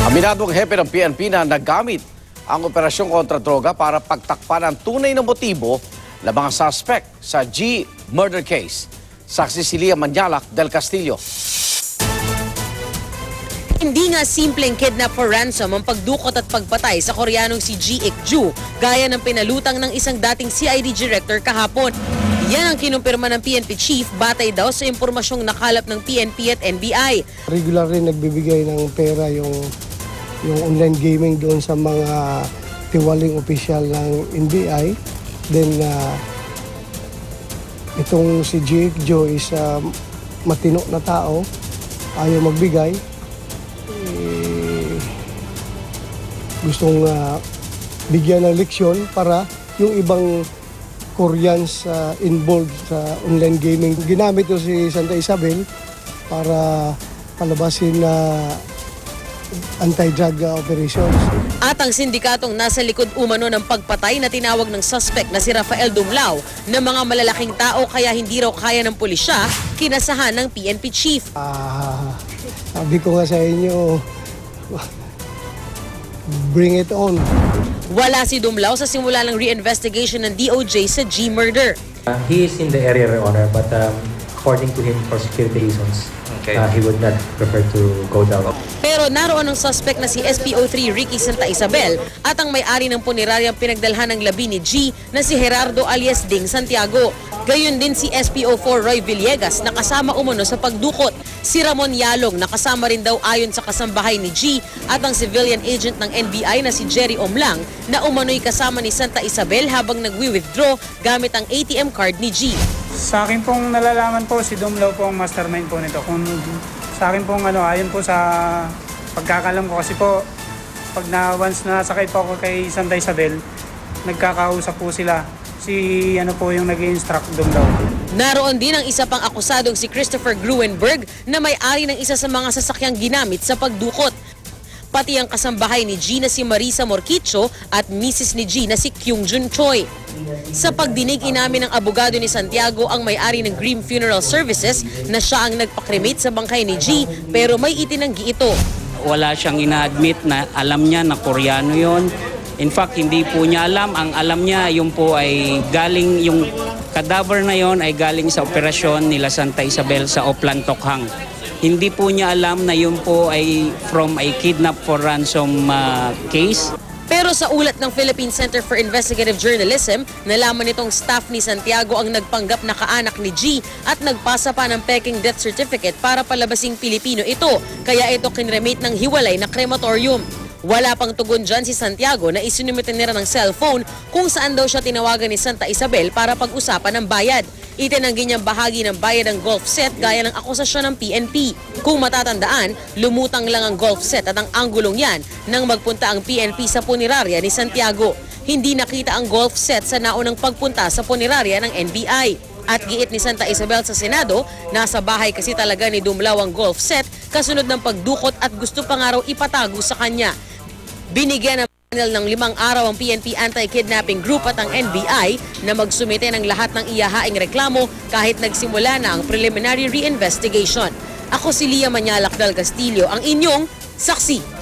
Aminadong hepe ng PNP na nagamit ang operasyon kontra droga para pagtakpan ang tunay na motibo ng mga suspect sa G murder case. Saksi si Lia Manyalak del Castillo. Hindi nga simpleng kidnap for ransom ang pagdukot at pagpatay sa Koreanong si G Ik-ju, gaya ng pinalutang ng isang dating CID director kahapon. Yan ang kinumpirma ng PNP chief batay daw sa impormasyong nakalap ng PNP at NBI. Regular rin nagbibigay ng pera yung online gaming doon sa mga tiwaling opisyal ng NBI. Then itong si G Ik-ju is matino na tao, ayaw magbigay. Gustong bigyan ng leksyon para yung ibang Koreans involved sa online gaming. Ginamit ito si Santa Isabel para palabasin na anti-drug operations. At ang sindikatong nasa likod umano ng pagpatay na tinawag ng suspect na si Rafael Dumlao na mga malalaking tao kaya hindi raw kaya ng pulisya, kinasahan ng PNP chief. Sabi ko nga sa inyo, bring it on. Wala si Dumlao sa simula ng reinvestigation ng DOJ sa G murder. He is in the area, Your Honor, but according to him, for security reasons, he would not prefer to go down. Pero naroon ang suspect na si SPO3 Ricky Santa Isabel at ang may-ari ng puneraryang pinagdalhan ng labi ni G na si Gerardo alias Ding Santiago. Gayon din si SPO4 Roy Villegas na kasama umano sa pagdukot. Si Ramon Yalong na kasama rin daw ayon sa kasambahay ni G at ang civilian agent ng NBI na si Jerry Omlang na umano'y kasama ni Santa Isabel habang nagwi-withdraw gamit ang ATM card ni G. Sa akin pong nalalaman po, si Dumlao po ang mastermind po nito. Kung sa akin pong ayon po sa pagkakalam ko kasi po, pag once na sakay po ako kay Santa Isabel, nagkakausap po sila. Si po yung nag-i-instruct Dumlao. Naroon din ang isa pang akusadong si Christopher Gruenberg na may-ari ng isa sa mga sasakyang ginamit sa pagdukot. Pati ang kasambahay ni G na si Marisa Morquicho at misis ni G na si Kyung Jun Choi. Sa pagdinig inamin ng abogado ni Santiago ang may-ari ng Grim Funeral Services na siya ang nagpakremate sa bangkay ni G pero may itinanggi ito. Wala siyang ina-admit na alam niya na Koreano yon. In fact, hindi po niya alam. Ang alam niya, yung po ay galing, yung cadaver na yon ay galing sa operasyon nila Santa Isabel sa Oplan Tokhang. Hindi po niya alam na yun po ay from a kidnap for ransom case. Pero sa ulat ng Philippine Center for Investigative Journalism, nalaman nitong staff ni Santiago ang nagpanggap na kaanak ni G at nagpasa pa ng peking death certificate para palabasing Pilipino ito. Kaya ito kinremate ng hiwalay na crematorium. Wala pang tugon dyan si Santiago na isinumite nila ng cellphone kung saan daw siya tinawagan ni Santa Isabel para pag-usapan ng bayad. Itinanggi niyang bahagi ng bayad ng golf set gaya ng akusasyon ng PNP. Kung matatandaan, lumutang lang ang golf set at ang anggulong yan nang magpunta ang PNP sa punerarya ni Santiago. Hindi nakita ang golf set sa naunang pagpunta sa punerarya ng NBI. At giit ni Santa Isabel sa Senado, nasa bahay kasi talaga ni Dumlao ang golf set kasunod ng pagdukot at gusto pa nga raw ipatago sa kanya. Binigyan ng panel ng 5 araw ang PNP Anti-Kidnapping Group at ang NBI na magsumite ng lahat ng ihahaing reklamo kahit nagsimula na ang preliminary reinvestigation. Ako si Lia Manyalak del Castillo, ang inyong saksi.